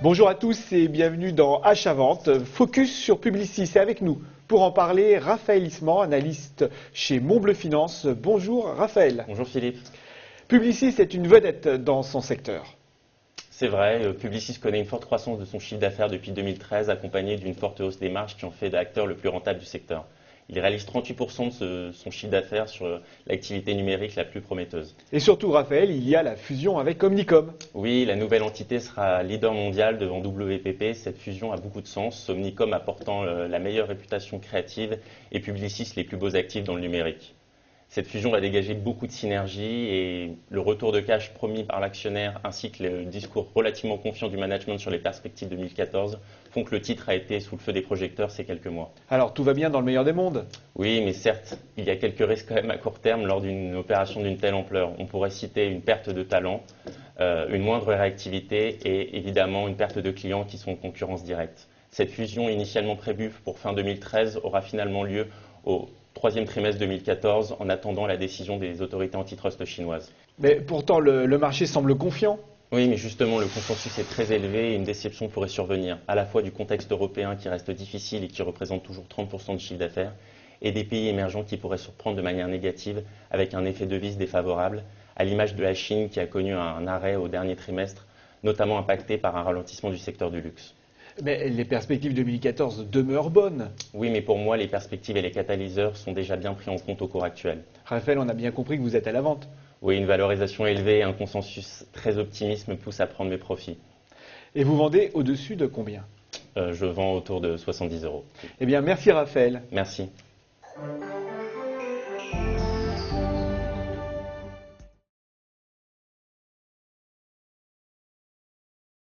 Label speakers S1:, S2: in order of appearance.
S1: Bonjour à tous et bienvenue dans Achat-Vente, focus sur Publicis. Et avec nous, pour en parler, Raphaël Isman, analyste chez Montbleu Finance. Bonjour Raphaël.
S2: Bonjour Philippe.
S1: Publicis est une vedette dans son secteur.
S2: C'est vrai, Publicis connaît une forte croissance de son chiffre d'affaires depuis 2013, accompagnée d'une forte hausse des marges qui en fait l'acteur le plus rentable du secteur. Il réalise 38% de son chiffre d'affaires sur l'activité numérique la plus prometteuse.
S1: Et surtout Raphaël, il y a la fusion avec Omnicom.
S2: Oui, la nouvelle entité sera leader mondial devant WPP. Cette fusion a beaucoup de sens, Omnicom apportant la meilleure réputation créative et Publicis les plus beaux actifs dans le numérique. Cette fusion va dégager beaucoup de synergies et le retour de cash promis par l'actionnaire ainsi que le discours relativement confiant du management sur les perspectives 2014 font que le titre a été sous le feu des projecteurs ces quelques mois.
S1: Alors tout va bien dans le meilleur des mondes?
S2: Oui, mais certes, il y a quelques risques quand même à court terme lors d'une opération d'une telle ampleur. On pourrait citer une perte de talent, une moindre réactivité et évidemment une perte de clients qui sont en concurrence directe. Cette fusion initialement prévue pour fin 2013 aura finalement lieu au troisième trimestre 2014 en attendant la décision des autorités antitrust chinoises.
S1: Mais pourtant le marché semble confiant.
S2: Oui, mais justement le consensus est très élevé et une déception pourrait survenir, à la fois du contexte européen qui reste difficile et qui représente toujours 30% de chiffre d'affaires, et des pays émergents qui pourraient surprendre de manière négative avec un effet devise défavorable, à l'image de la Chine qui a connu un arrêt au dernier trimestre, notamment impacté par un ralentissement du secteur du luxe.
S1: Mais les perspectives 2014 demeurent bonnes.
S2: Oui, mais pour moi, les perspectives et les catalyseurs sont déjà bien pris en compte au cours actuel.
S1: Raphaël, on a bien compris que vous êtes à la vente.
S2: Oui, une valorisation élevée et un consensus très optimiste me poussent à prendre mes profits.
S1: Et vous vendez au-dessus de combien?
S2: Je vends autour de 70 €.
S1: Eh bien, merci Raphaël.
S2: Merci.